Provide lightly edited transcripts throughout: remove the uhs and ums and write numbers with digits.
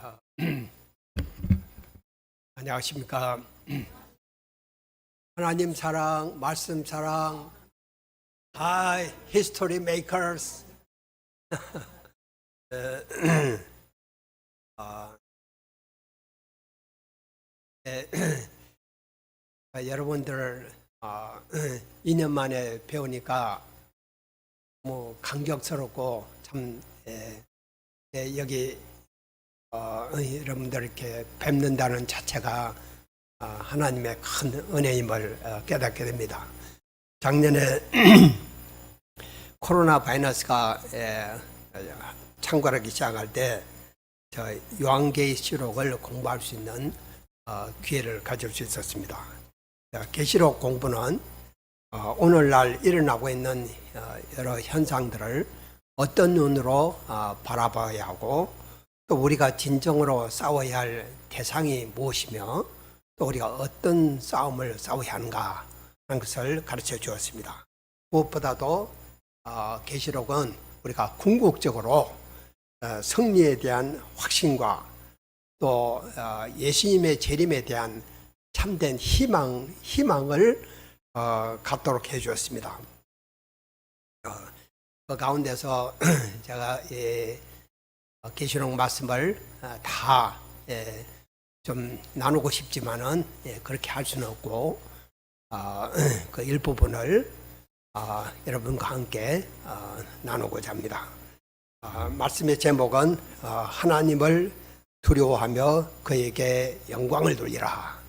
아, 안녕하십니까. 하나님 사랑, 말씀 사랑, 하이 히스토리 메이커스. 여러분들 2년 만에 배우니까 뭐 감격스럽고 참 여기 여러분들 이렇게 뵙는다는 자체가 하나님의 큰 은혜임을 깨닫게 됩니다. 작년에 코로나 바이러스가 창궐하기 시작할 때 저 요한계시록을 공부할 수 있는 기회를 가질 수 있었습니다. 계시록 공부는 오늘날 일어나고 있는 여러 현상들을 어떤 눈으로 바라봐야 하고, 또 우리가 진정으로 싸워야 할 대상이 무엇이며, 또 우리가 어떤 싸움을 싸워야 하는가 하는 것을 가르쳐 주었습니다. 무엇보다도 계시록은 우리가 궁극적으로 승리에 대한 확신과 또 예수님의 재림에 대한 참된 희망을 갖도록 해 주었습니다. 그 가운데서 제가 계시록 말씀을 다 좀 나누고 싶지만은 그렇게 할 수는 없고, 그 일부분을 여러분과 함께 나누고자 합니다. 말씀의 제목은 하나님을 두려워하며 그에게 영광을 돌리라.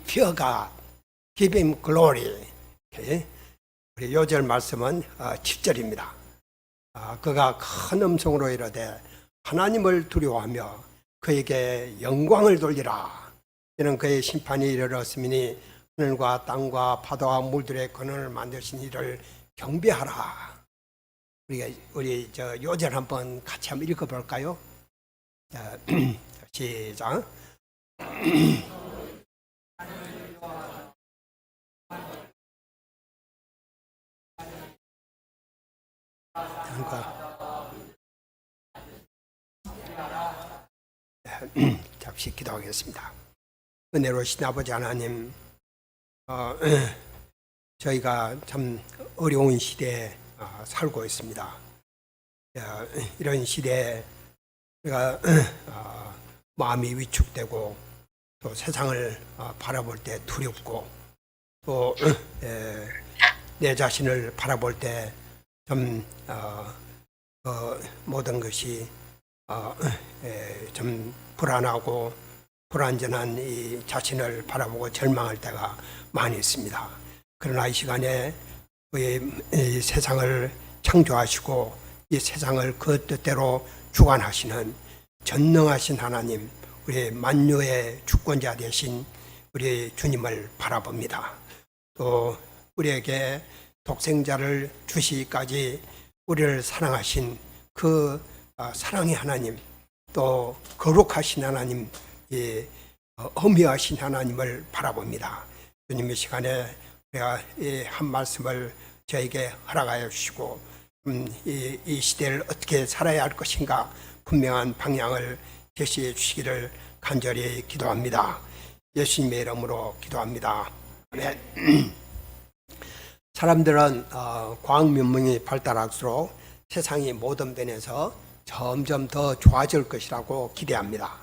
Fear God, give Him glory. 우리 요절 말씀은 7절입니다. 그가 큰 음성으로 이르되 하나님을 두려워하며 그에게 영광을 돌리라. 이는 그의 심판이 이르렀으니 하늘과 땅과 바다와 물들의 근원을 만드신 이를 경배하라. 우리 저 요절 한번 같이 한번 읽어볼까요? 자, 시작. 잠시 기도하겠습니다. 은혜로우신 아버지 하나님, 저희가 참 어려운 시대에 살고 있습니다. 이런 시대에 우리가 마음이 위축되고 또 세상을 바라볼 때 두렵고 또 내 자신을 바라볼 때 좀 모든 것이 좀 불안하고 불완전한 이 자신을 바라보고 절망할 때가 많이 있습니다. 그러나 이 시간에 이 세상을 창조하시고 이 세상을 그 뜻대로 주관하시는 전능하신 하나님, 우리 만유의 주권자 되신 우리 주님을 바라봅니다. 또 우리에게 독생자를 주시기까지 우리를 사랑하신 그 사랑의 하나님, 또 거룩하신 하나님, 어미하신 하나님을 바라봅니다. 주님의 시간에 우리가 이 한 말씀을 저에게 허락하여 주시고 이 시대를 어떻게 살아야 할 것인가 분명한 방향을 제시해 주시기를 간절히 기도합니다. 예수님의 이름으로 기도합니다. 아멘. 사람들은 과학 문명이 발달할수록 세상이 모든 면에서 점점 더 좋아질 것이라고 기대합니다.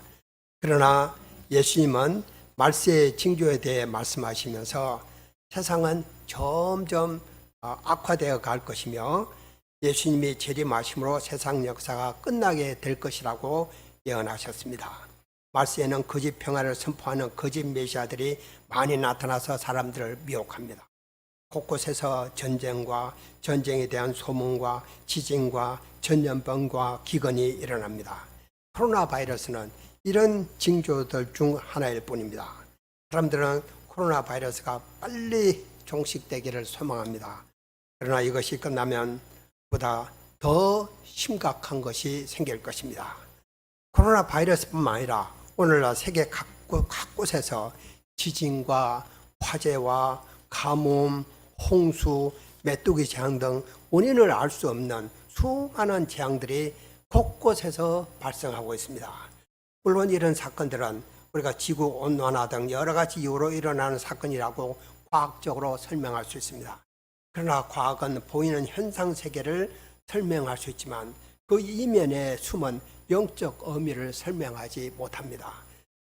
그러나 예수님은 말세의 징조에 대해 말씀하시면서 세상은 점점 악화되어 갈 것이며 예수님이 재림하심으로 세상 역사가 끝나게 될 것이라고 예언하셨습니다. 말세에는 거짓 평화를 선포하는 거짓 메시아들이 많이 나타나서 사람들을 미혹합니다. 곳곳에서 전쟁과 전쟁에 대한 소문과 지진과 전염병과 기근이 일어납니다. 코로나 바이러스는 이런 징조들 중 하나일 뿐입니다. 사람들은 코로나 바이러스가 빨리 종식되기를 소망합니다. 그러나 이것이 끝나면 보다 더 심각한 것이 생길 것입니다. 코로나 바이러스뿐만 아니라 오늘날 세계 곳곳에서 지진과 화재와 가뭄, 홍수, 메뚜기 재앙 등 원인을 알 수 없는 수많은 재앙들이 곳곳에서 발생하고 있습니다. 물론 이런 사건들은 우리가 지구 온난화 등 여러 가지 이유로 일어나는 사건이라고 과학적으로 설명할 수 있습니다. 그러나 과학은 보이는 현상 세계를 설명할 수 있지만 그 이면에 숨은 영적 의미를 설명하지 못합니다.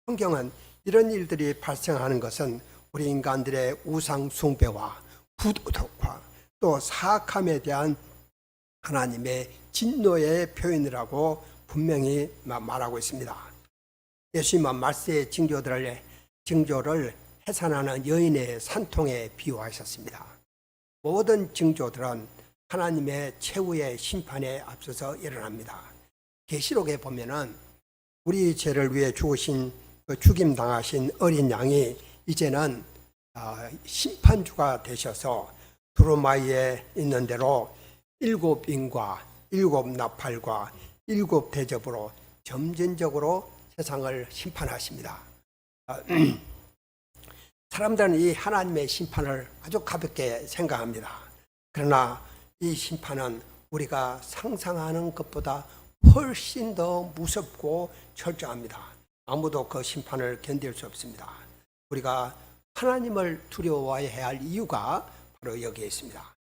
성경은 이런 일들이 발생하는 것은 우리 인간들의 우상 숭배와 부도덕화 또 사악함에 대한 하나님의 진노의 표현이라고 분명히 말하고 있습니다. 예수님은 말세의 징조를 해산하는 여인의 산통에 비유하셨습니다. 모든 징조들은 하나님의 최후의 심판에 앞서서 일어납니다. 계시록에 보면은 우리 죄를 위해 죽으신 죽임 당하신 어린 양이 이제는 심판주가 되셔서 두루마리에 있는 대로 7인과 7나팔과 7대접으로 점진적으로 세상을 심판하십니다. 사람들은 이 하나님의 심판을 아주 가볍게 생각합니다. 그러나 이 심판은 우리가 상상하는 것보다 훨씬 더 무섭고 철저합니다. 아무도 그 심판을 견딜 수 없습니다. 우리가 하나님을 두려워해야 할 이유가 바로 여기에 있습니다.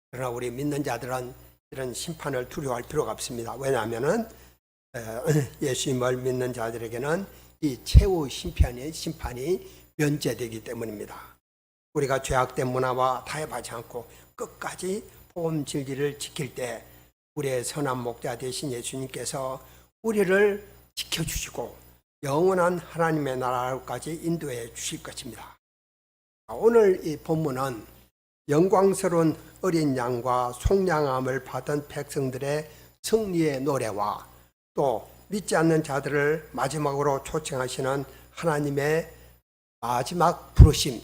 그러나 우리 믿는 자들은 이런 심판을 두려워할 필요가 없습니다. 왜냐하면 예수님을 믿는 자들에게는 이 최후 심판이 면제되기 때문입니다. 우리가 죄악된 문화와 타협하지 않고 끝까지 복음 진리를 지킬 때 우리의 선한 목자 되신 예수님께서 우리를 지켜주시고 영원한 하나님의 나라로까지 인도해 주실 것입니다. 오늘 이 본문은 영광스러운 어린 양과 속량함을 받은 백성들의 승리의 노래와 또 믿지 않는 자들을 마지막으로 초청하시는 하나님의 마지막 부르심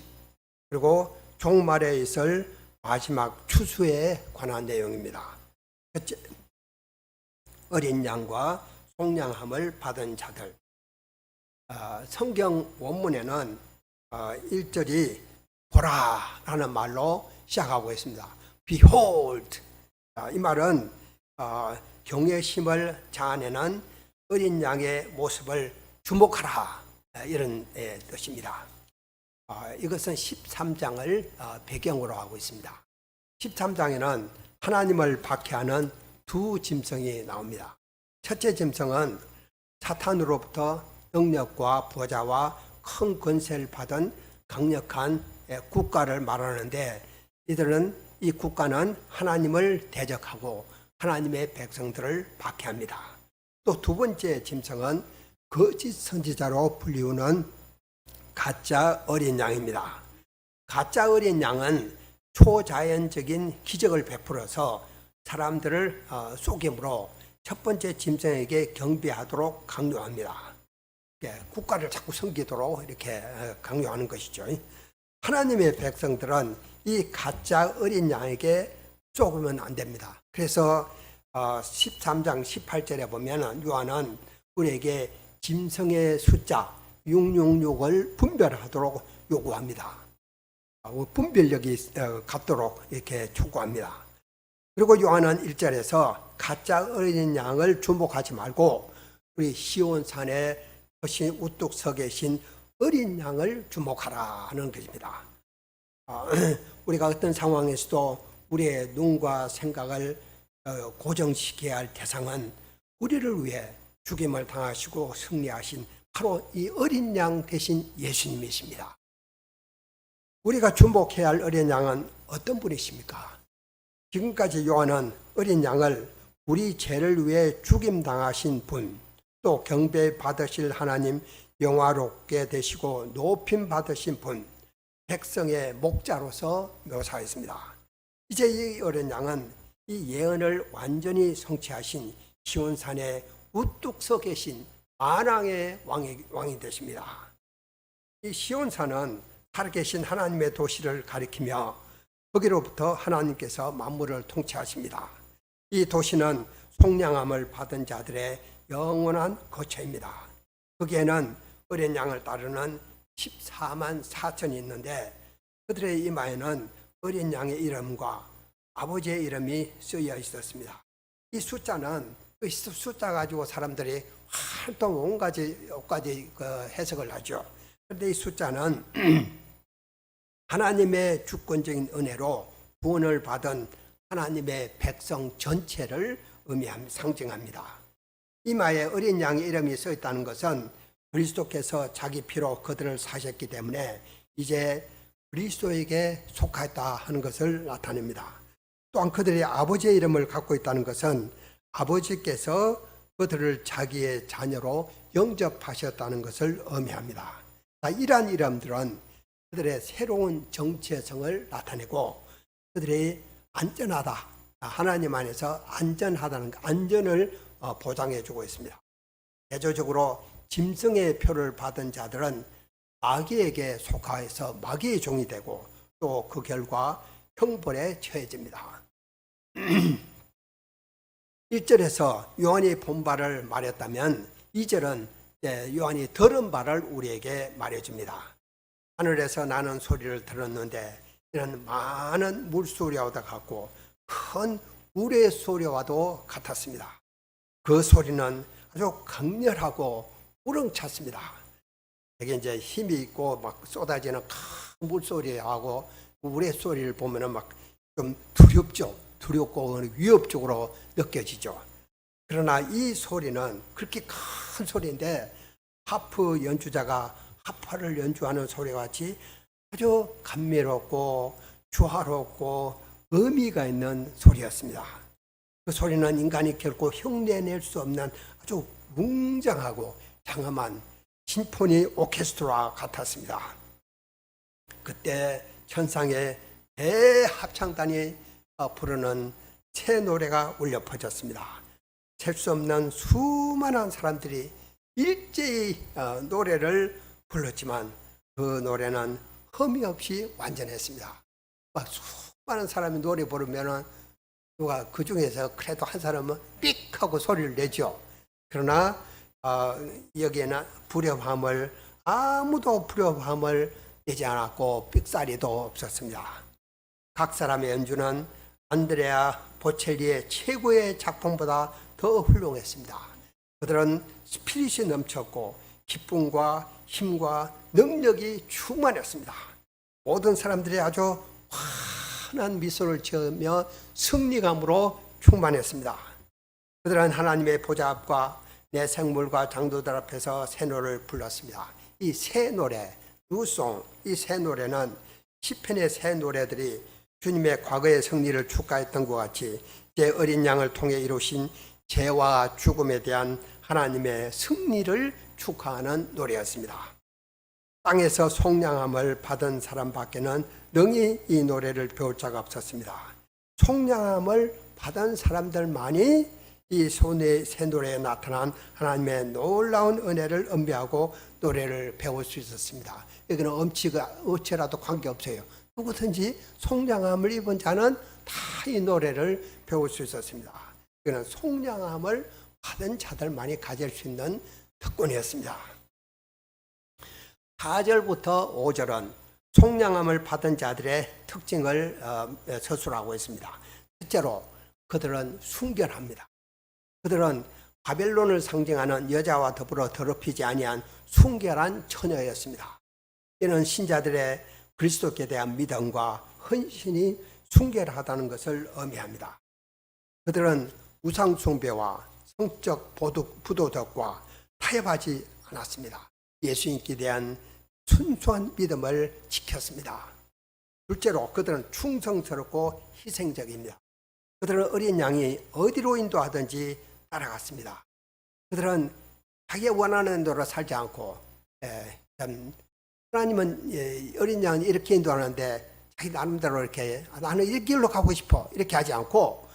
그리고 종말에 있을 마지막 추수에 관한 내용입니다. 첫째, 어린 양과 속량함을 받은 자들. 성경 원문에는 1절이 보라라는 말로 시작하고 있습니다. Behold. 이 말은 경외심을 자아내는 어린 양의 모습을 주목하라 이런 뜻입니다. 이것은 13장을 배경으로 하고 있습니다. 13장에는 하나님을 박해하는 두 짐승이 나옵니다. 첫째 짐승은 사탄으로부터 능력과 보좌와 큰 권세를 받은 강력한 국가를 말하는데 이 국가는 하나님을 대적하고 하나님의 백성들을 박해합니다. 또 두 번째 짐승은 거짓 선지자로 불리우는 가짜 어린 양입니다. 가짜 어린 양은 초자연적인 기적을 베풀어서 사람들을 속임으로 첫 번째 짐승에게 경배하도록 강요합니다. 국가를 자꾸 섬기도록 이렇게 강요하는 것이죠. 하나님의 백성들은 이 가짜 어린 양에게 속으면 안 됩니다. 그래서 13장 18절에 보면 요한은 우리에게 짐승의 숫자 666을 분별하도록 요구합니다. 분별력이 갖도록 이렇게 촉구합니다. 그리고 요한은 1절에서 가짜 어린 양을 주목하지 말고 우리 시온산에 우뚝 서 계신 어린 양을 주목하라 하는 것입니다. 우리가 어떤 상황에서도 우리의 눈과 생각을 고정시켜야 할 대상은 우리를 위해 죽임을 당하시고 승리하신 바로 이 어린 양 대신 예수님이십니다. 우리가 주목해야 할 어린 양은 어떤 분이십니까? 지금까지 요한은 어린 양을 우리 죄를 위해 죽임 당하신 분, 또 경배 받으실 하나님, 영화롭게 되시고 높임 받으신 분, 백성의 목자로서 묘사했습니다. 이제 이 어린 양은 이 예언을 완전히 성취하신 시온산에 우뚝 서 계신 만왕의 왕이 되십니다. 이 시온산은 살아계신 하나님의 도시를 가리키며 거기로부터 하나님께서 만물을 통치하십니다. 이 도시는 속량함을 받은 자들의 영원한 거처입니다. 거기에는 어린 양을 따르는 14만 4천이 있는데 그들의 이마에는 어린 양의 이름과 아버지의 이름이 쓰여 있었습니다. 이 숫자는 그 숫자 가지고 사람들이 활동 온가지 해석을 하죠. 그런데 이 숫자는 하나님의 주권적인 은혜로 구원을 받은 하나님의 백성 전체를 상징합니다. 이마에 어린 양의 이름이 써 있다는 것은 그리스도께서 자기 피로 그들을 사셨기 때문에 이제 그리스도에게 속하였다 하는 것을 나타냅니다. 또한 그들의 아버지의 이름을 갖고 있다는 것은 아버지께서 그들을 자기의 자녀로 영접하셨다는 것을 의미합니다. 이러한 이름들은 그들의 새로운 정체성을 나타내고 그들이 안전하다, 하나님 안에서 안전하다는 안전을 보장해 주고 있습니다. 대조적으로 짐승의 표를 받은 자들은 마귀에게 속하여서 마귀의 종이 되고 또 그 결과 형벌에 처해집니다. 1절에서 요한이 본 바를 말했다면 2절은 요한이 들은 바를 우리에게 말해줍니다. 하늘에서 나는 소리를 들었는데 이는 많은 물소리와도 같고 큰 우레 소리와도 같았습니다. 그 소리는 아주 강렬하고 우렁찼습니다. 되게 이제 힘이 있고 막 쏟아지는 큰 물소리하고 우레 소리를 보면은 막 좀 두렵고 위협적으로 느껴지죠. 그러나 이 소리는 그렇게 큰 소리인데 하프 연주자가 하파를 연주하는 소리와 같이 아주 감미롭고 조화롭고 의미가 있는 소리였습니다. 그 소리는 인간이 결코 흉내낼 수 없는 아주 웅장하고 장엄한 심포니 오케스트라 같았습니다. 그때 천상의 대합창단이 부르는 새 노래가 울려 퍼졌습니다. 셀 수 없는 수많은 사람들이 일제히 노래를 불렀지만 그 노래는 흠이 없이 완전했습니다. 막 수많은 사람이 노래 부르면은 누가 그 중에서 그래도 한 사람은 삑 하고 소리를 내죠. 그러나 여기에는 아무도 불협함을 내지 않았고 삑사리도 없었습니다. 각 사람의 연주는 안드레아 보첼리의 최고의 작품보다 더 훌륭했습니다. 그들은 스피릿이 넘쳤고 기쁨과 힘과 능력이 충만했습니다. 모든 사람들이 아주 환한 미소를 지으며 승리감으로 충만했습니다. 그들은 하나님의 보좌 앞과 내 생물과 장도들 앞에서 새 노래를 불렀습니다. 이 새 노래, 뉴송, 이 새 노래는 시편의 새 노래들이 주님의 과거의 승리를 축하했던 것 같이 제 어린 양을 통해 이루신 죄와 죽음에 대한 하나님의 승리를 축하하는 노래였습니다. 땅에서 속량함을 받은 사람밖에는 능히 이 노래를 배울 자가 없었습니다. 속량함을 받은 사람들만이 이 새 노래에 나타난 하나님의 놀라운 은혜를 음미하고 노래를 배울 수 있었습니다. 여기는 어치라도 관계없어요. 누구든지 속량함을 입은 자는 다 이 노래를 배울 수 있었습니다. 이거는 속량함을 받은 자들만이 가질 수 있는 특권이었습니다. 4절부터 5절은 속량함을 받은 자들의 특징을 서술하고 있습니다. 첫째로 그들은 순결합니다. 그들은 바벨론을 상징하는 여자와 더불어 더럽히지 아니한 순결한 처녀였습니다. 이는 신자들의 그리스도께 대한 믿음과 헌신이 순결하다는 것을 의미합니다. 그들은 우상 숭배와 성적 부도덕과 타협하지 않았습니다. 예수님께 대한 순수한 믿음을 지켰습니다. 둘째로 그들은 충성스럽고 희생적입니다. 그들은 어린 양이 어디로 인도하든지 따라갔습니다. 그들은 자기가 원하는 대로 살지 않고 하나님은 어린 양은 이렇게 인도하는데 자기 나름대로 이렇게 나는 이 길로 가고 싶어 이렇게 하지 않고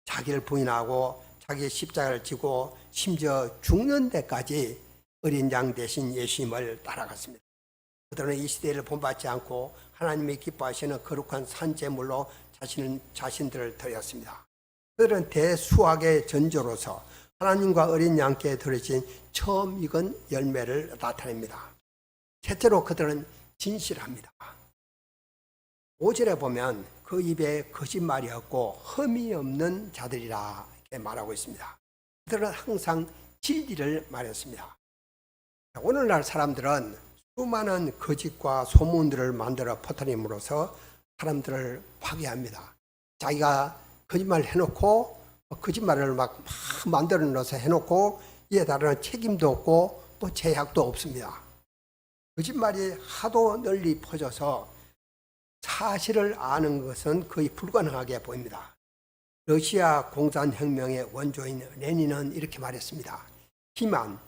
자기를 부인하고 자기의 십자가를 지고 심지어 죽는 데까지 어린 양 대신 예수님을 따라갔습니다. 그들은 이 시대를 본받지 않고 하나님이 기뻐하시는 거룩한 산제물로 자신들을 드렸습니다. 그들은 대수학의 전조로서 하나님과 어린 양께 드려진 처음 익은 열매를 나타냅니다. 셋째로 그들은 진실합니다. 5절에 보면 그 입에 거짓말이 없고 흠이 없는 자들이라 이렇게 말하고 있습니다. 그들은 항상 진리를 말했습니다. 오늘날 사람들은 수많은 거짓과 소문들을 만들어 퍼뜨림으로써 사람들을 파괴합니다. 자기가 거짓말 해놓고 거짓말을 막 만들어 넣어서 해놓고 이에 따른 책임도 없고 또 제약도 없습니다. 거짓말이 하도 널리 퍼져서 사실을 아는 것은 거의 불가능하게 보입니다. 러시아 공산혁명의 원조인 레닌은 이렇게 말했습니다. 기만,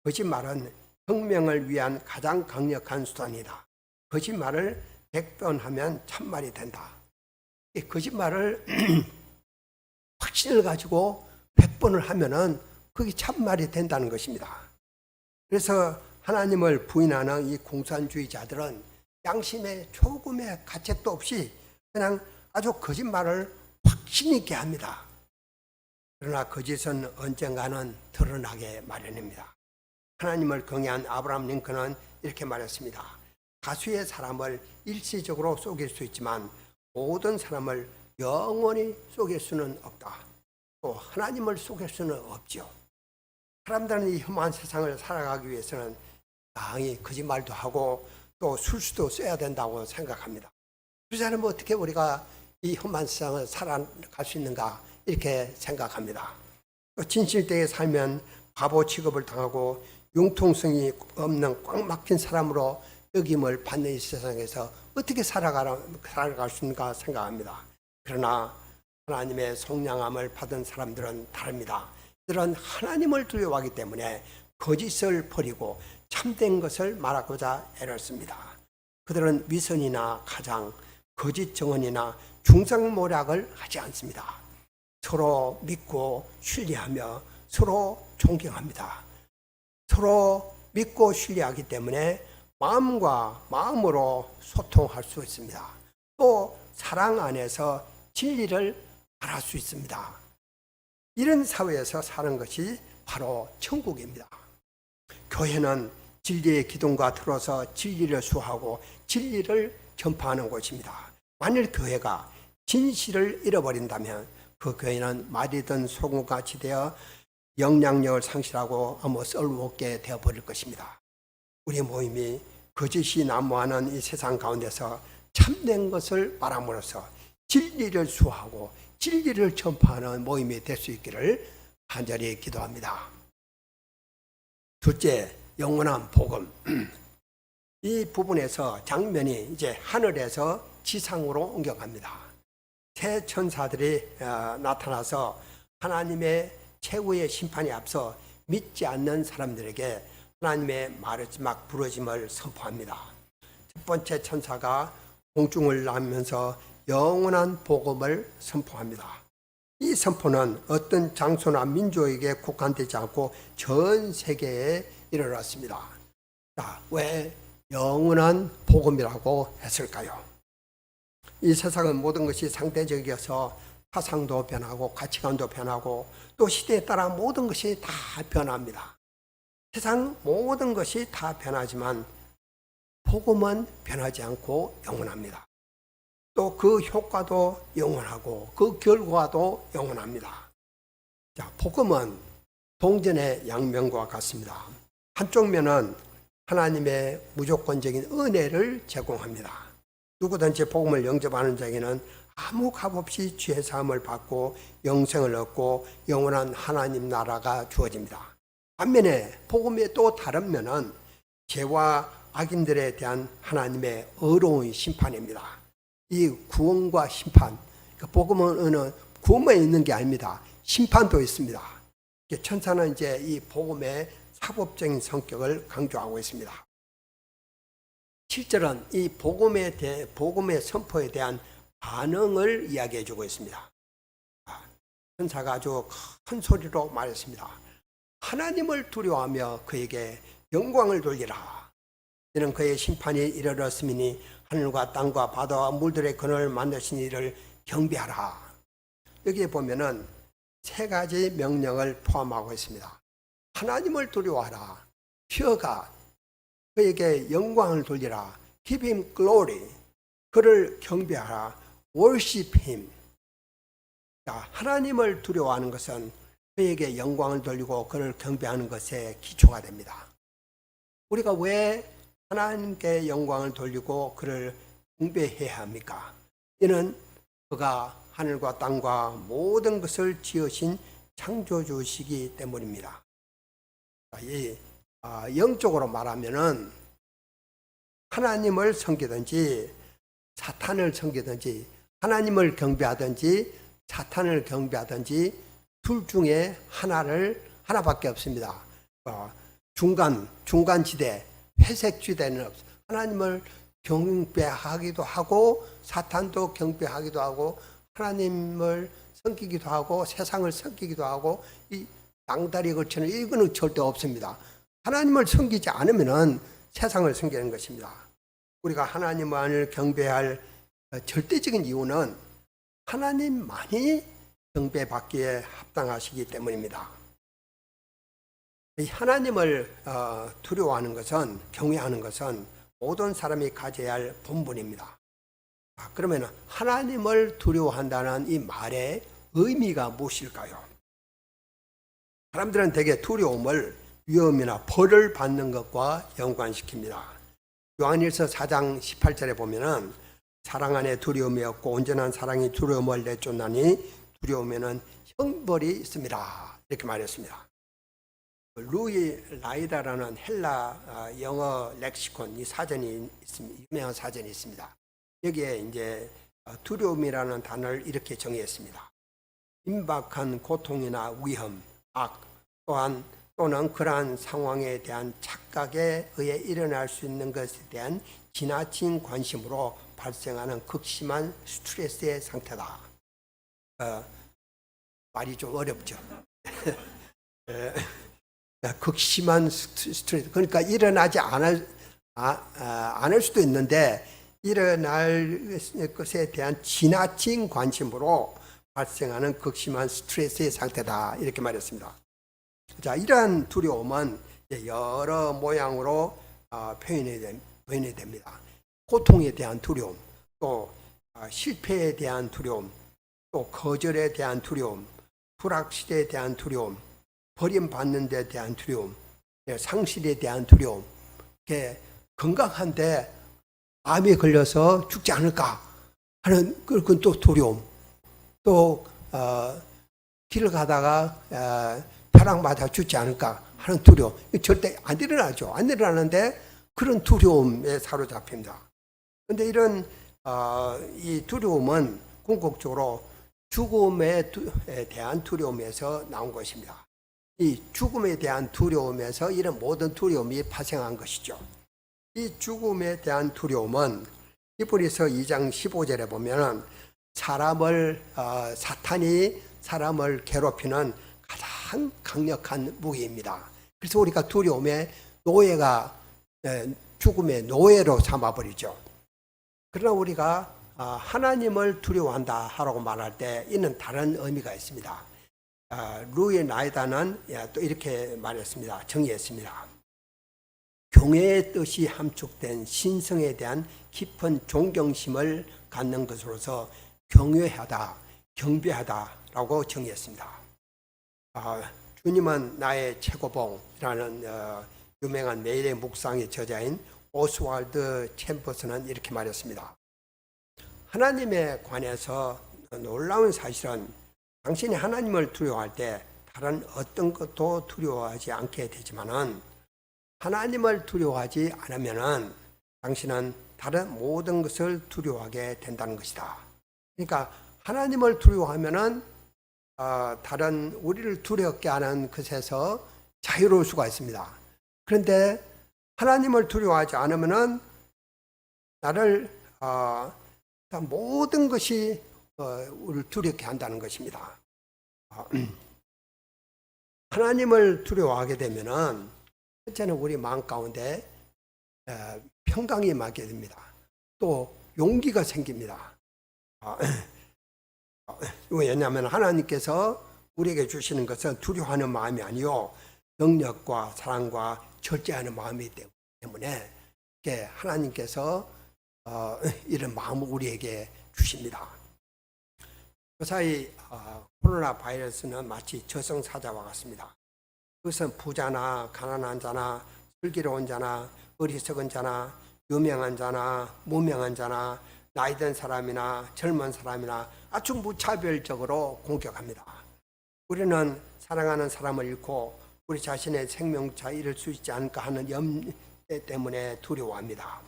거짓말은 혁명을 위한 가장 강력한 수단이다. 거짓말을 100번 하면 참말이 된다. 이 거짓말을 확신을 가지고 100번을 하면은 그게 참말이 된다는 것입니다. 그래서 하나님을 부인하는 이 공산주의자들은 양심에 조금의 가책도 없이 그냥 아주 거짓말을 확신 있게 합니다. 그러나 거짓은 언젠가는 드러나게 마련입니다. 하나님을 경외한 아브라함 링컨은 이렇게 말했습니다. 다수의 사람을 일시적으로 속일 수 있지만 모든 사람을 영원히 속일 수는 없다. 또 하나님을 속일 수는 없죠. 사람들은 이 험한 세상을 살아가기 위해서는 당연히 거짓말도 하고 또 술수도 써야 된다고 생각합니다. 그렇지 않으면 어떻게 우리가 이 험한 세상을 살아갈 수 있는가 이렇게 생각합니다. 또 진실되게 살면 바보 취급을 당하고 융통성이 없는 꽉 막힌 사람으로 여김을 받는 이 세상에서 어떻게 살아갈 수 있는가 생각합니다. 그러나 하나님의 속량함을 받은 사람들은 다릅니다. 그들은 하나님을 두려워하기 때문에 거짓을 버리고 참된 것을 말하고자 애를 씁니다. 그들은 위선이나 가장, 거짓 정언이나 중상모략을 하지 않습니다. 서로 믿고 신뢰하며 서로 존경합니다. 서로 믿고 신뢰하기 때문에 마음과 마음으로 소통할 수 있습니다. 또 사랑 안에서 진리를 말할 수 있습니다. 이런 사회에서 사는 것이 바로 천국입니다. 교회는 진리의 기둥과 들어서 진리를 수하고 진리를 전파하는 곳입니다. 만일 교회가 진실을 잃어버린다면 그 교회는 말이든 소금같이 되어 영향력을 상실하고 아무 썰없게 되어버릴 것입니다. 우리 모임이 거짓이 난무하는 이 세상 가운데서 참된 것을 말함으로써 진리를 수하고 진리를 전파하는 모임이 될 수 있기를 간절히 기도합니다. 둘째, 영원한 복음. 이 부분에서 장면이 이제 하늘에서 지상으로 옮겨갑니다. 새 천사들이 나타나서 하나님의 최후의 심판에 앞서 믿지 않는 사람들에게 하나님의 마지막 부르심을 선포합니다. 첫 번째 천사가 공중을 나면서 영원한 복음을 선포합니다. 이 선포는 어떤 장소나 민족에게 국한되지 않고 전 세계에 일어났습니다. 자, 왜 영원한 복음이라고 했을까요? 이 세상은 모든 것이 상대적이어서 사상도 변하고 가치관도 변하고 또 시대에 따라 모든 것이 다 변합니다. 세상 모든 것이 다 변하지만 복음은 변하지 않고 영원합니다. 또 그 효과도 영원하고 그 결과도 영원합니다. 자, 복음은 동전의 양면과 같습니다. 한쪽 면은 하나님의 무조건적인 은혜를 제공합니다. 누구든지 복음을 영접하는 자에게는 아무 값없이 죄 사함을 받고 영생을 얻고 영원한 하나님 나라가 주어집니다. 반면에 복음의 또 다른 면은 죄와 악인들에 대한 하나님의 의로운 심판입니다. 이 구원과 심판, 복음은 구원만 있는 게 아닙니다. 심판도 있습니다. 천사는 이제 이 복음의 사법적인 성격을 강조하고 있습니다. 7절은 이 복음의 선포에 대한 반응을 이야기해 주고 있습니다. 천사가 아주 큰 소리로 말했습니다. 하나님을 두려워하며 그에게 영광을 돌리라. 이는 그의 심판이 이르렀음이니 하늘과 땅과 바다와 물들의 근원을 만드신 이를 경배하라. 여기에 보면은 세 가지 명령을 포함하고 있습니다. 하나님을 두려워하라. Fear God. 그에게 영광을 돌리라. Give him glory. 그를 경배하라. Worship him. 자, 하나님을 두려워하는 것은 그에게 영광을 돌리고 그를 경배하는 것에 기초가 됩니다. 우리가 왜 하나님께 영광을 돌리고 그를 경배해야 합니까? 이는 그가 하늘과 땅과 모든 것을 지으신 창조주시기 때문입니다. 영적으로 말하면은 하나님을 섬기든지 사탄을 섬기든지 하나님을 경배하든지 사탄을 경배하든지 둘 중에 하나밖에 없습니다. 중간지대, 회색지대는 없습니다. 하나님을 경배하기도 하고 사탄도 경배하기도 하고 하나님을 섬기기도 하고 세상을 섬기기도 하고 이 양다리 걸치는 이거는 절대 없습니다. 하나님을 섬기지 않으면은 세상을 섬기는 것입니다. 우리가 하나님만을 경배할 절대적인 이유는 하나님만이 경배받기에 합당하시기 때문입니다. 하나님을 두려워하는 것은, 경외하는 것은 모든 사람이 가져야 할 본분입니다. 그러면 하나님을 두려워한다는 이 말의 의미가 무엇일까요? 사람들은 대개 두려움을 위험이나 벌을 받는 것과 연관시킵니다. 요한일서 4장 18절에 보면은 사랑 안에 두려움이 없고 온전한 사랑이 두려움을 내쫓나니 두려움에는 형벌이 있습니다. 이렇게 말했습니다. 루이 라이다라는 헬라 영어 렉시콘 이 사전이 있습니다. 유명한 사전이 있습니다. 여기에 이제 두려움이라는 단어를 이렇게 정의했습니다. 임박한 고통이나 위험, 악 또는 그러한 상황에 대한 착각에 의해 일어날 수 있는 것에 대한 지나친 관심으로 발생하는 극심한 스트레스의 상태다. 말이 좀 어렵죠. 극심한 스트레스. 그러니까 일어나지 않을 수도 있는데 일어날 것에 대한 지나친 관심으로 발생하는 극심한 스트레스의 상태다. 이렇게 말했습니다. 자, 이러한 두려움은 여러 모양으로 표현이 됩니다. 고통에 대한 두려움, 또 실패에 대한 두려움, 또 거절에 대한 두려움, 불확실에 대한 두려움, 버림받는 데 대한 두려움, 상실에 대한 두려움, 건강한데 암에 걸려서 죽지 않을까 하는 그건 또 두려움, 또 길을 가다가 벼락 맞아 죽지 않을까 하는 두려움. 절대 안 일어나죠. 안 일어나는데 그런 두려움에 사로잡힙니다. 그런데 이런 이 두려움은 궁극적으로 죽음에 대한 두려움에서 나온 것입니다. 이 죽음에 대한 두려움에서 이런 모든 두려움이 발생한 것이죠. 이 죽음에 대한 두려움은 히브리서 2장 15절에 보면은 사탄이 사람을 괴롭히는 가장 강력한 무기입니다. 그래서 우리가 두려움의 노예가 죽음의 노예로 삼아버리죠. 그러나 우리가 하나님을 두려워한다 하라고 말할 때 이는 다른 의미가 있습니다. 루이 나이다는 또 이렇게 말했습니다. 정의했습니다. 경외의 뜻이 함축된 신성에 대한 깊은 존경심을 갖는 것으로서 경외하다, 경배하다라고 정의했습니다. 주님은 나의 최고봉이라는 유명한 매일의 묵상의 저자인 오스왈드 챔버스는 이렇게 말했습니다. 하나님에 관해서 놀라운 사실은 당신이 하나님을 두려워할 때 다른 어떤 것도 두려워하지 않게 되지만은 하나님을 두려워하지 않으면은 당신은 다른 모든 것을 두려워하게 된다는 것이다. 그러니까 하나님을 두려워하면은 다른 우리를 두렵게 하는 것에서 자유로울 수가 있습니다. 그런데 하나님을 두려워하지 않으면은 나를 모든 것이 우리를 두렵게 한다는 것입니다. 하나님을 두려워하게 되면은 첫째는 우리 마음 가운데 평강이 임하게 됩니다. 또 용기가 생깁니다. 왜냐하면 하나님께서 우리에게 주시는 것은 두려워하는 마음이 아니요 능력과 사랑과 절제하는 마음이기 때문에 하나님께서 이런 마음을 우리에게 주십니다. 그 사이 코로나 바이러스는 마치 저승사자와 같습니다. 그것은 부자나 가난한 자나 슬기로운 자나 어리석은 자나 유명한 자나 무명한 자나 나이든 사람이나 젊은 사람이나 아주 무차별적으로 공격합니다. 우리는 사랑하는 사람을 잃고 우리 자신의 생명차 잃을 수 있지 않을까 하는 염려 때문에 두려워합니다.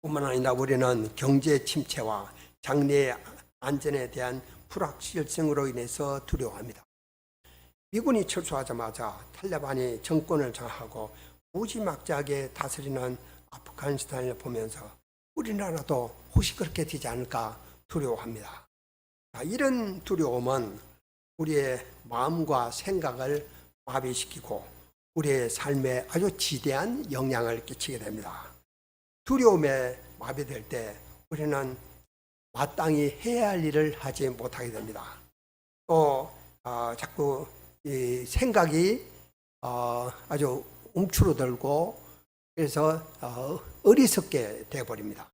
뿐만 아니라 우리는 경제 침체와 장래의 안전에 대한 불확실성으로 인해서 두려워합니다. 미군이 철수하자마자 탈레반이 정권을 장악하고 무지막지하게 다스리는 아프가니스탄을 보면서 우리나라도 혹시 그렇게 되지 않을까 두려워합니다. 이런 두려움은 우리의 마음과 생각을 마비시키고 우리의 삶에 아주 지대한 영향을 끼치게 됩니다. 두려움에 마비될 때 우리는 마땅히 해야 할 일을 하지 못하게 됩니다. 또 자꾸 이 생각이 아주 움츠러들고 그래서 어리석게 되어버립니다.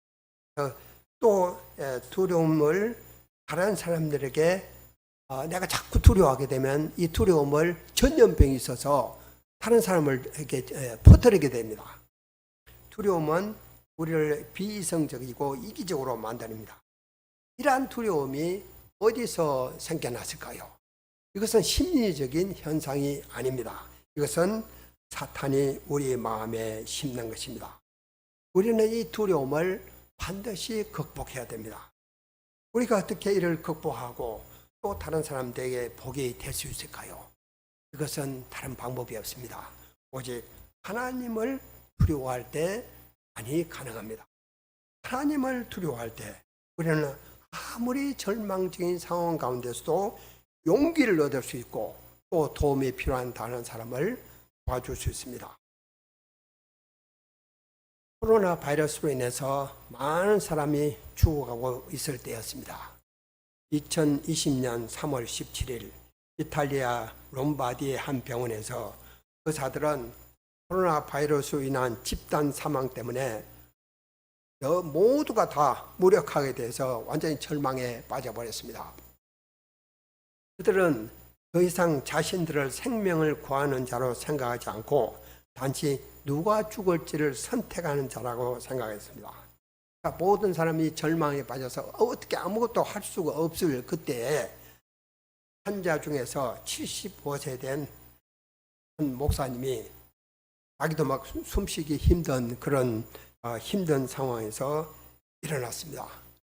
또 두려움을 다른 사람들에게 내가 자꾸 두려워하게 되면 이 두려움을 전염병이 있어서 다른 사람에게 퍼뜨리게 됩니다. 두려움은 우리를 비이성적이고 이기적으로 만듭니다. 이러한 두려움이 어디서 생겨났을까요? 이것은 심리적인 현상이 아닙니다. 이것은 사탄이 우리 마음에 심는 것입니다. 우리는 이 두려움을 반드시 극복해야 됩니다. 우리가 어떻게 이를 극복하고 또 다른 사람들에게 복이 될 수 있을까요? 이것은 다른 방법이 없습니다. 오직 하나님을 두려워할 때만이 가능합니다. 하나님을 두려워할 때 우리는 아무리 절망적인 상황 가운데서도 용기를 얻을 수 있고 또 도움이 필요한 다른 사람을 도와줄 수 있습니다. 코로나 바이러스로 인해서 많은 사람이 죽어가고 있을 때였습니다. 2020년 3월 17일 이탈리아 롬바디의 한 병원에서 의사들은 코로나 바이러스로 인한 집단 사망 때문에 모두가 다 무력하게 돼서 완전히 절망에 빠져버렸습니다. 그들은 더 이상 자신들을 생명을 구하는 자로 생각하지 않고 단지 누가 죽을지를 선택하는 자라고 생각했습니다. 그러니까 모든 사람이 절망에 빠져서 어떻게 아무것도 할 수가 없을 그때에 환자 중에서 75세 된 한 목사님이 자기도 막 숨쉬기 힘든 그런 힘든 상황에서 일어났습니다.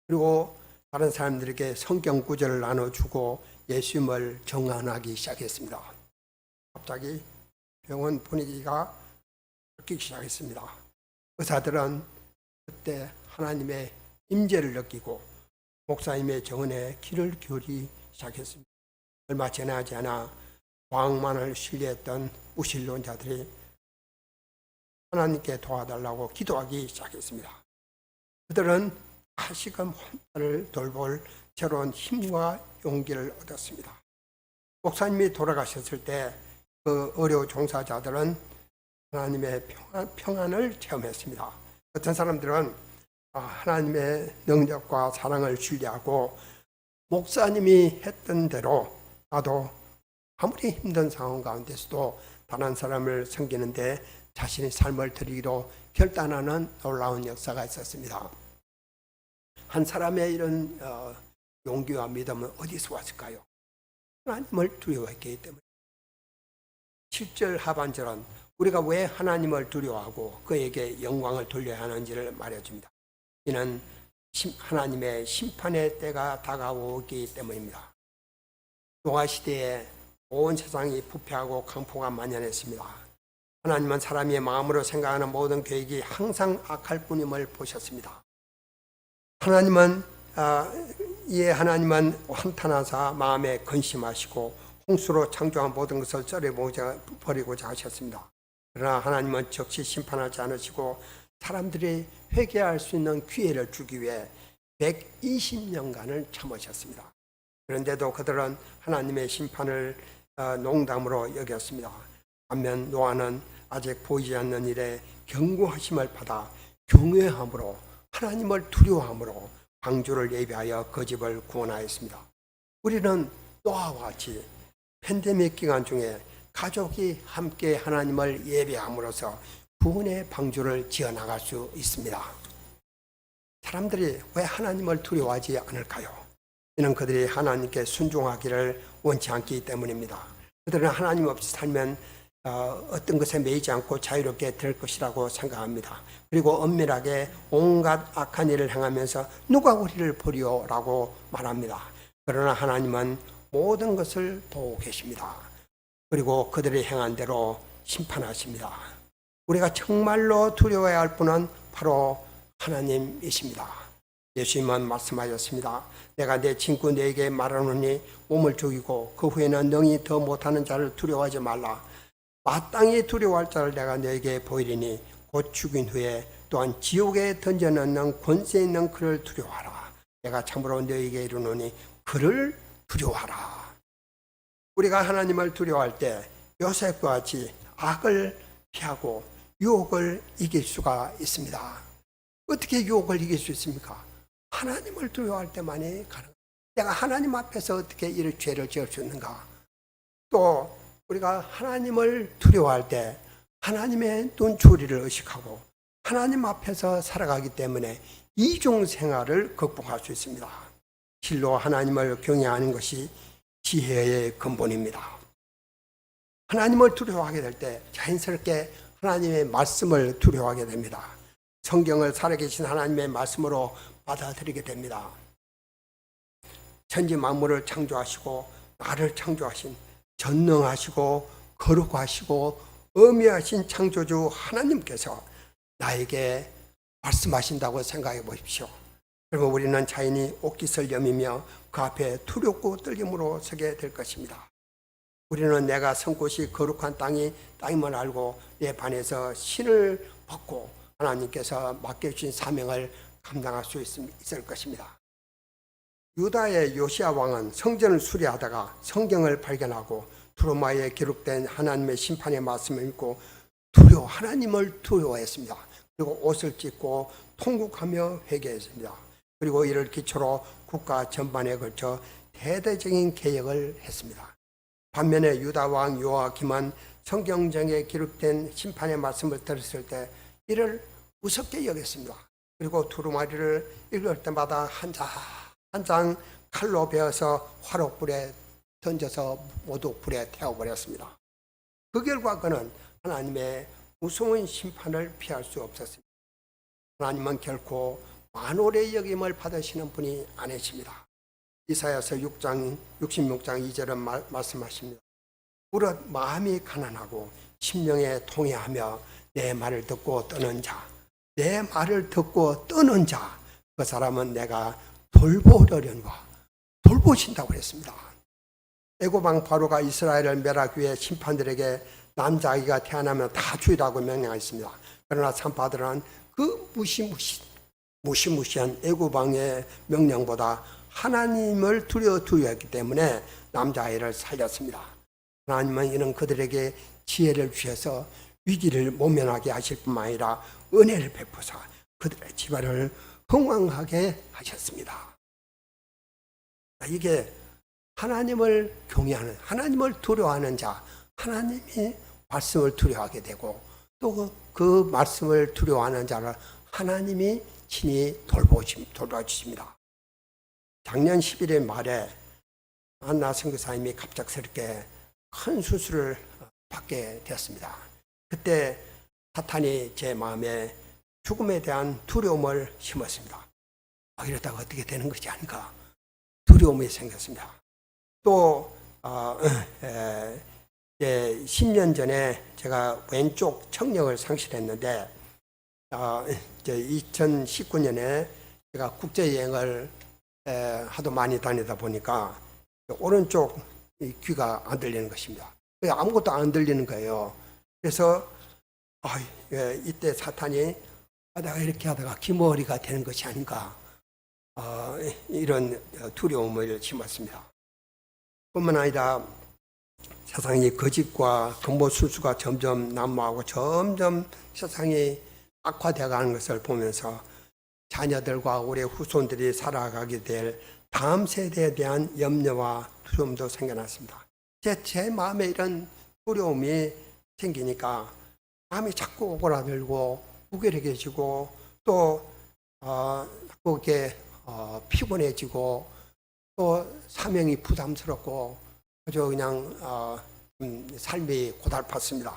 그리고 다른 사람들에게 성경 구절을 나눠주고 예수님을 정언하기 시작했습니다. 갑자기 병원 분위기가 바뀌기 시작했습니다. 의사들은 그때 하나님의 임재를 느끼고 목사님의 정언에 귀를 기울이기 시작했습니다. 얼마 지나지 않아 왕만을 신뢰했던 무신론자들이 하나님께 도와달라고 기도하기 시작했습니다. 그들은 다시금 환자를 돌볼 새로운 힘과 용기를 얻었습니다. 목사님이 돌아가셨을 때 그 의료 종사자들은 하나님의 평안을 체험했습니다. 어떤 사람들은 하나님의 능력과 사랑을 신뢰하고 목사님이 했던 대로 나도 아무리 힘든 상황 가운데서도 다른 사람을 섬기는데 자신의 삶을 드리기로 결단하는 놀라운 역사가 있었습니다. 한 사람의 이런 용기와 믿음은 어디서 왔을까요? 하나님을 두려워했기 때문에. 7절 하반절은 우리가 왜 하나님을 두려워하고 그에게 영광을 돌려야 하는지를 말해줍니다. 이는 하나님의 심판의 때가 다가오기 때문입니다. 노아 시대에 온 세상이 부패하고 강포가 만연했습니다. 하나님은 사람의 마음으로 생각하는 모든 계획이 항상 악할 뿐임을 보셨습니다. 하나님은 한탄하사 마음에 근심하시고 홍수로 창조한 모든 것을 썰어버리고자 하셨습니다. 그러나 하나님은 즉시 심판하지 않으시고 사람들이 회개할 수 있는 기회를 주기 위해 120년간을 참으셨습니다. 그런데도 그들은 하나님의 심판을 농담으로 여겼습니다. 반면 노아는 아직 보이지 않는 일에 경고하심을 받아 경외함으로 하나님을 두려워함으로 방주를 예비하여 그 집을 구원하였습니다. 우리는 노아와 같이 팬데믹 기간 중에 가족이 함께 하나님을 예배함으로써 구원의 방주를 지어나갈 수 있습니다. 사람들이 왜 하나님을 두려워하지 않을까요? 이는 그들이 하나님께 순종하기를 원치 않기 때문입니다. 그들은 하나님 없이 살면 어떤 것에 매이지 않고 자유롭게 될 것이라고 생각합니다. 그리고 엄밀하게 온갖 악한 일을 행하면서 누가 우리를 보리오라고 말합니다. 그러나 하나님은 모든 것을 보고 계십니다. 그리고 그들이 행한 대로 심판하십니다. 우리가 정말로 두려워해야 할 분은 바로 하나님이십니다. 예수님은 말씀하셨습니다. 내가 내 친구 너에게 말하노니 몸을 죽이고 그 후에는 능히 더 못하는 자를 두려워하지 말라. 마땅히 두려워할 자를 내가 너에게 보이리니 곧 죽인 후에 또한 지옥에 던져넣는 권세 있는 그를 두려워하라. 내가 참으로 너에게 이르노니 그를 두려워하라. 우리가 하나님을 두려워할 때 요셉과 같이 악을 피하고 유혹을 이길 수가 있습니다. 어떻게 유혹을 이길 수 있습니까? 하나님을 두려워할 때만이 가능합니다. 내가 하나님 앞에서 어떻게 이런 죄를 지을 수 있는가? 또 우리가 하나님을 두려워할 때 하나님의 눈초리를 의식하고 하나님 앞에서 살아가기 때문에 이중 생활을 극복할 수 있습니다. 실로 하나님을 경외하는 것이 지혜의 근본입니다. 하나님을 두려워하게 될 때 자연스럽게 하나님의 말씀을 두려워하게 됩니다. 성경을 살아계신 하나님의 말씀으로 받아들이게 됩니다. 천지 만물을 창조하시고 나를 창조하신 전능하시고 거룩하시고 엄미하신 창조주 하나님께서 나에게 말씀하신다고 생각해 보십시오. 그러면 우리는 자연히 옷깃을 여미며 그 앞에 두렵고 떨림으로 서게 될 것입니다. 우리는 내가 선 곳이 거룩한 땅임을 알고 내 반에서 신을 벗고 하나님께서 맡겨주신 사명을 감당할 수 있을 것입니다. 유다의 요시야 왕은 성전을 수리하다가 성경을 발견하고 두루마리에 기록된 하나님의 심판의 말씀을 읽고 하나님을 두려워했습니다. 그리고 옷을 찢고 통곡하며 회개했습니다. 그리고 이를 기초로 국가 전반에 걸쳐 대대적인 개혁을 했습니다. 반면에 유다 왕 요아김은 성경정에 기록된 심판의 말씀을 들었을 때 이를 우습게 여겼습니다. 그리고 두루마리를 읽을 때마다 한 장 칼로 베어서 화롯불에 던져서 모두 불에 태워버렸습니다. 그 결과 그는 하나님의 무서운 심판을 피할 수 없었습니다. 하나님은 결코 만월의 여김을 받으시는 분이 아니십니다. 이사야서 6장 66장 2절은 말씀하십니다. 무릇 마음이 가난하고 심령에 통회하며 내 말을 듣고 떠는 자, 내 말을 듣고 떠는 자, 그 사람은 내가 돌보려니와 돌보신다고 했습니다. 애고방 바로가 이스라엘을 멸하기 위해 심판들에게 남자아기가 태어나면 다 죽이라고 명령했습니다. 그러나 산파들은 그 무시무시한 애고방의 명령보다 하나님을 두려워했기 때문에 남자아이를 살렸습니다. 하나님은 이는 그들에게 지혜를 주셔서 위기를 모면하게 하실 뿐만 아니라 은혜를 베푸사 그들의 집안을 흥왕하게 하셨습니다. 이게 하나님을 경외하는, 하나님을 두려워하는 자, 하나님이 말씀을 두려워하게 되고 또 그 말씀을 두려워하는 자를 하나님이 친히 돌봐주십니다. 작년 11일 말에 안나 선교사님이 갑작스럽게 큰 수술을 받게 되었습니다. 그때 사탄이 제 마음에 죽음에 대한 두려움을 심었습니다. 이러다가 어떻게 되는 것이 아닌가 두려움이 생겼습니다. 또 10년 전에 제가 왼쪽 청력을 상실했는데 2019년에 제가 국제여행을 하도 많이 다니다 보니까 오른쪽 귀가 안 들리는 것입니다. 아무것도 안 들리는 거예요. 그래서 이때 사탄이 내가 이렇게 하다가 귀머리가 되는 것이 아닌가 이런 두려움을 심었습니다. 뿐만 아니라 세상이 거짓과 금보술수가 점점 난무하고 점점 세상이 악화되어 가는 것을 보면서 자녀들과 우리 후손들이 살아가게 될 다음 세대에 대한 염려와 두려움도 생겨났습니다. 제 마음에 이런 두려움이 생기니까 마음이 자꾸 오그라들고 무기력해지고 또 자꾸 이렇게 피곤해지고 또 사명이 부담스럽고 아주 그냥 삶이 고달팠습니다.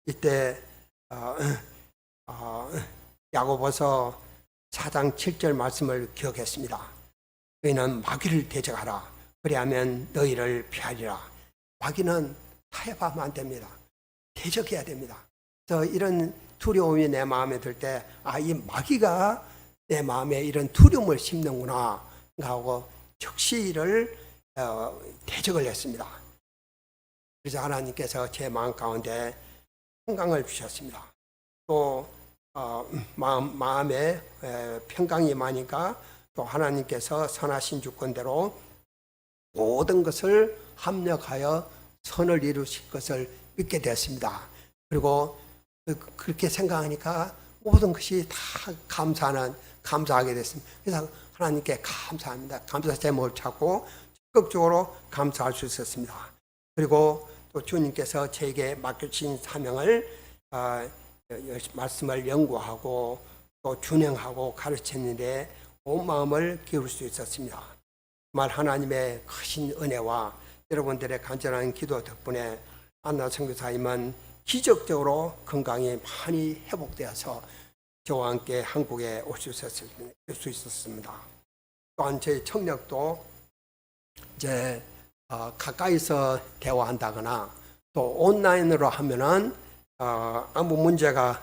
이때 야고보서 4장 7절 말씀을 기억했습니다. 너희는 마귀를 대적하라. 그리하면 너희를 피하리라. 마귀는 타협하면 안 됩니다. 대적해야 됩니다. 그래서 이런 두려움이 내 마음에 들 때, 이 마귀가 내 마음에 이런 두려움을 심는구나 하고 즉시 이를 대적을 했습니다. 그래서 하나님께서 제 마음 가운데 평강을 주셨습니다. 또 마음에 평강이 많으니까 또 하나님께서 선하신 주권대로 모든 것을 합력하여 선을 이루실 것을 믿게 되었습니다. 그리고 그렇게 생각하니까 모든 것이 다 감사하게 됐습니다. 그래서 하나님께 감사합니다. 감사 제목을 찾고 적극적으로 감사할 수 있었습니다. 그리고 또 주님께서 제게 맡겨주신 사명을 말씀을 연구하고 또 준행하고 가르치는데 온 마음을 기울 수 있었습니다. 정말 하나님의 크신 은혜와 여러분들의 간절한 기도 덕분에 안나 선교사님은 기적적으로 건강이 많이 회복되어서 저와 함께 한국에 올 수 있었습니다. 또한 저희 청력도 이제 가까이서 대화한다거나 또 온라인으로 하면은 아무 문제가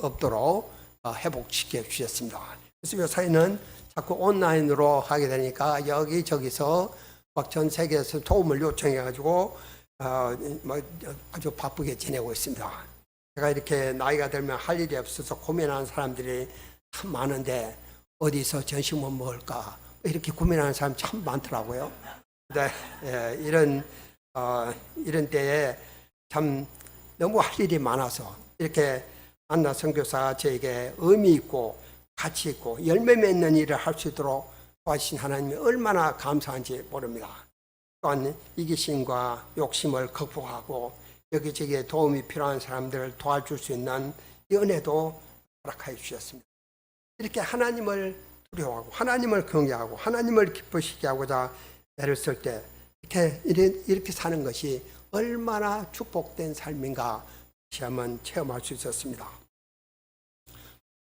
없도록 회복시켜 주셨습니다. 그래서 요사이는 자꾸 온라인으로 하게 되니까 여기저기서 막 전 세계에서 도움을 요청해가지고 아주 바쁘게 지내고 있습니다. 제가 이렇게 나이가 들면 할 일이 없어서 고민하는 사람들이 참 많은데 어디서 점심을 먹을까 이렇게 고민하는 사람 참 많더라고요. 근데 이런 때에 참 너무 할 일이 많아서 이렇게 안나 선교사가 저에게 의미 있고 가치 있고 열매 맺는 일을 할 수 있도록 도와주신 하나님이 얼마나 감사한지 모릅니다. 또한 이기심과 욕심을 극복하고 여기저기에 도움이 필요한 사람들을 도와줄 수 있는 이 은혜도 허락하여 주셨습니다. 이렇게 하나님을 두려워하고 하나님을 경외하고 하나님을 기쁘시게 하고자 애를 쓸 때 이렇게 사는 것이 얼마나 축복된 삶인가 다시 한번 체험할 수 있었습니다.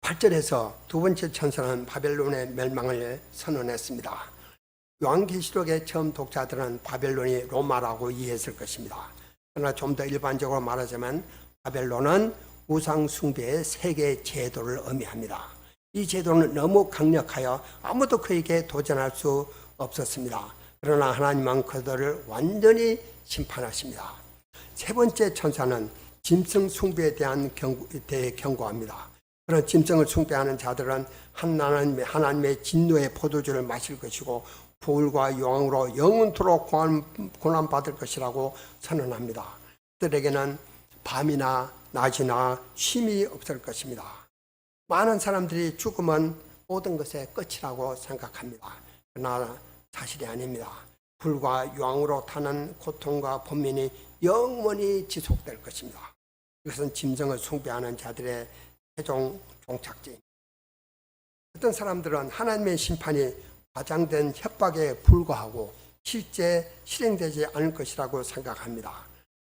8절에서 두 번째 천사는 바벨론의 멸망을 선언했습니다. 요한계시록의 처음 독자들은 바벨론이 로마라고 이해했을 것입니다. 그러나 좀 더 일반적으로 말하자면 바벨론은 우상 숭배의 세계 제도를 의미합니다. 이 제도는 너무 강력하여 아무도 그에게 도전할 수 없었습니다. 그러나 하나님은 그들을 완전히 심판하십니다. 세 번째 천사는 짐승 숭배에 대한 경고합니다. 그런 짐승을 숭배하는 자들은 하나님의 진노의 포도주를 마실 것이고 불과 용왕으로 영원토록 고난받을 것이라고 선언합니다. 그들에게는 밤이나 낮이나 쉼이 없을 것입니다. 많은 사람들이 죽음은 모든 것의 끝이라고 생각합니다. 그러나 사실이 아닙니다. 불과 용왕으로 타는 고통과 번민이 영원히 지속될 것입니다. 이것은 짐승을 숭배하는 자들의 최종 종착지입니다. 어떤 사람들은 하나님의 심판이 과장된 협박에 불과하고 실제 실행되지 않을 것이라고 생각합니다.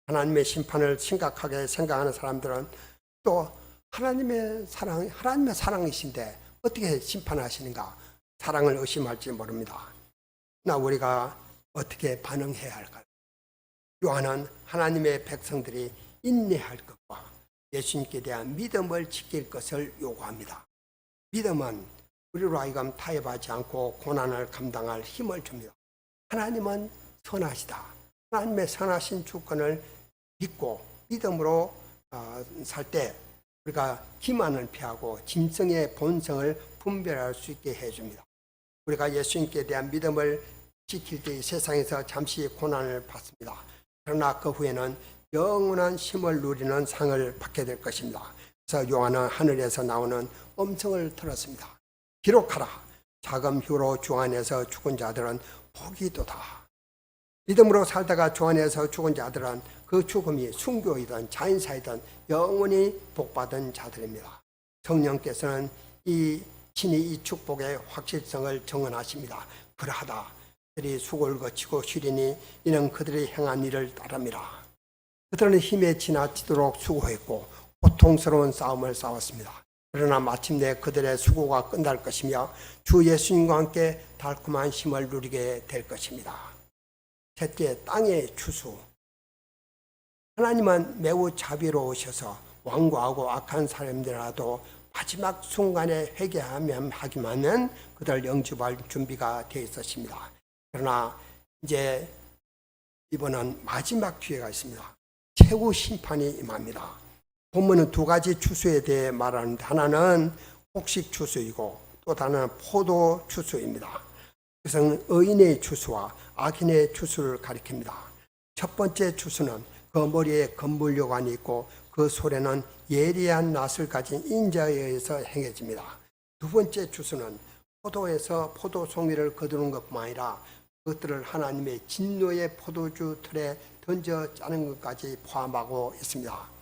하나님의 심판을 심각하게 생각하는 사람들은 또 하나님의 사랑이신데 어떻게 심판하시는가 사랑을 의심할지 모릅니다. 나 우리가 어떻게 반응해야 할까요? 요한은 하나님의 백성들이 인내할 것과 예수님께 대한 믿음을 지킬 것을 요구합니다. 믿음은 우리로 하여금 타협하지 않고 고난을 감당할 힘을 줍니다. 하나님은 선하시다. 하나님의 선하신 주권을 믿고 믿음으로 살 때 우리가 기만을 피하고 짐승의 본성을 분별할 수 있게 해줍니다. 우리가 예수님께 대한 믿음을 지킬 때 이 세상에서 잠시 고난을 받습니다. 그러나 그 후에는 영원한 쉼을 누리는 상을 받게 될 것입니다. 그래서 요한은 하늘에서 나오는 음성을 들었습니다. 기록하라. 자금 휴로 주 안에서 죽은 자들은 복이 있도다. 믿음으로 살다가 주 안에서 죽은 자들은 그 죽음이 순교이든 자인사이든 영원히 복받은 자들입니다. 성령께서는 친히 이 축복의 확실성을 정언하십니다. 그러하다. 그들이 수고를 거치고 쉬리니 이는 그들이 행한 일을 따릅니다. 그들은 힘에 지나치도록 수고했고 고통스러운 싸움을 싸웠습니다. 그러나 마침내 그들의 수고가 끝날 것이며 주 예수님과 함께 달콤한 쉼을 누리게 될 것입니다. 셋째, 땅의 추수. 하나님은 매우 자비로우셔서 완고하고 악한 사람들이라도 마지막 순간에 회개하기만 그들 영접할 준비가 되어 있었습니다. 그러나 이제 이번은 마지막 기회가 있습니다. 최후 심판이 임합니다. 본문은 두 가지 추수에 대해 말하는데 하나는 곡식 추수이고 또 다른 포도 추수입니다. 그것은 의인의 추수와 악인의 추수를 가리킵니다. 첫 번째 추수는 그 머리에 건물요관이 있고 그 소래는 예리한 낫을 가진 인자에 의해서 행해집니다. 두 번째 추수는 포도에서 포도송이를 거두는 것뿐만 아니라 그것들을 하나님의 진노의 포도주 틀에 던져 짜는 것까지 포함하고 있습니다.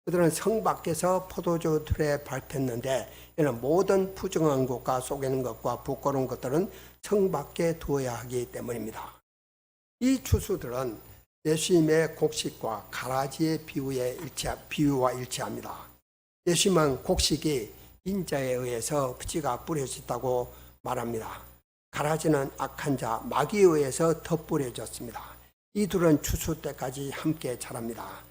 그들은 성 밖에서 포도주 틀에 밟혔는데 이는 모든 부정한 것과 속이는 것과 부끄러운 것들은 성 밖에 두어야 하기 때문입니다. 이 추수들은 예수님의 곡식과 가라지의 비유와 일치합니다. 예수님은 곡식이 인자에 의해서 씨가 뿌려졌다고 말합니다. 가라지는 악한 자, 마귀에 의해서 덧뿌려졌습니다. 이 둘은 추수 때까지 함께 자랍니다.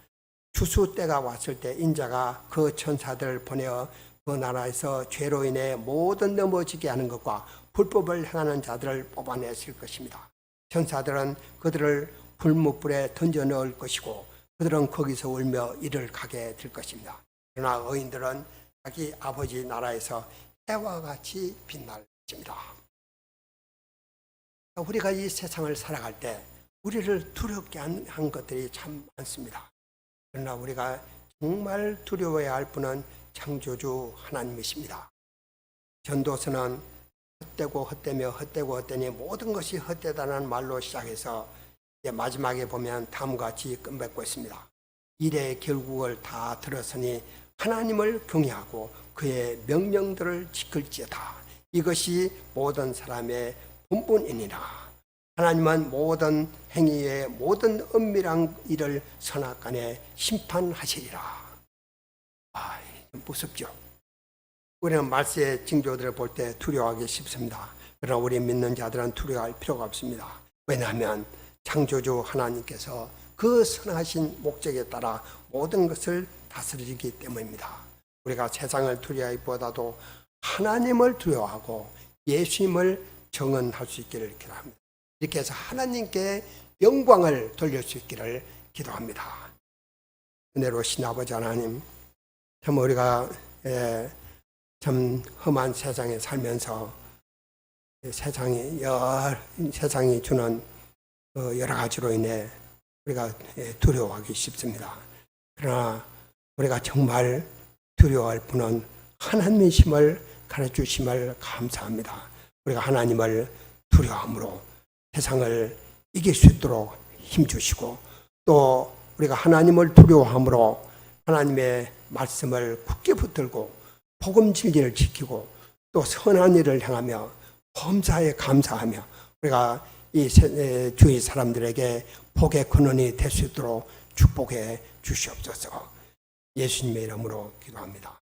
추수 때가 왔을 때 인자가 그 천사들을 보내어 그 나라에서 죄로 인해 모든 넘어지게 하는 것과 불법을 행하는 자들을 뽑아내실 것입니다. 천사들은 그들을 불못불에 던져 넣을 것이고 그들은 거기서 울며 이를 가게 될 것입니다. 그러나 의인들은 자기 아버지 나라에서 해와 같이 빛날 것입니다. 우리가 이 세상을 살아갈 때 우리를 두렵게 한 것들이 참 많습니다. 그러나 우리가 정말 두려워해야 할 분은 창조주 하나님이십니다. 전도서는 헛되고 헛되니 모든 것이 헛되다는 말로 시작해서 이제 마지막에 보면 다음과 같이 끝맺고 있습니다. 일의 결국을 다 들었으니 하나님을 경외하고 그의 명령들을 지킬지어다. 이것이 모든 사람의 본분이니라. 하나님은 모든 행위의 모든 은밀한 일을 선악간에 심판하시리라. 무섭죠? 우리는 말세의 징조들을 볼 때 두려워하기 쉽습니다. 그러나 우리 믿는 자들은 두려워할 필요가 없습니다. 왜냐하면 창조주 하나님께서 그 선하신 목적에 따라 모든 것을 다스리기 때문입니다. 우리가 세상을 두려워하기보다도 하나님을 두려워하고 예수님을 정언할 수 있기를 기도합니다. 이렇게 해서 하나님께 영광을 돌릴 수 있기를 기도합니다. 은혜로우신 아버지 하나님, 참 우리가 참 험한 세상에 살면서 세상이 주는 여러 가지로 인해 우리가 두려워하기 쉽습니다. 그러나 우리가 정말 두려워할 분은 하나님이심을 가르쳐주심을 감사합니다. 우리가 하나님을 두려워함으로 세상을 이길 수 있도록 힘주시고 또 우리가 하나님을 두려워함으로 하나님의 말씀을 굳게 붙들고 복음 진리를 지키고 또 선한 일을 행하며 범사에 감사하며 우리가 이 주위 사람들에게 복의 근원이 될 수 있도록 축복해 주시옵소서. 예수님의 이름으로 기도합니다.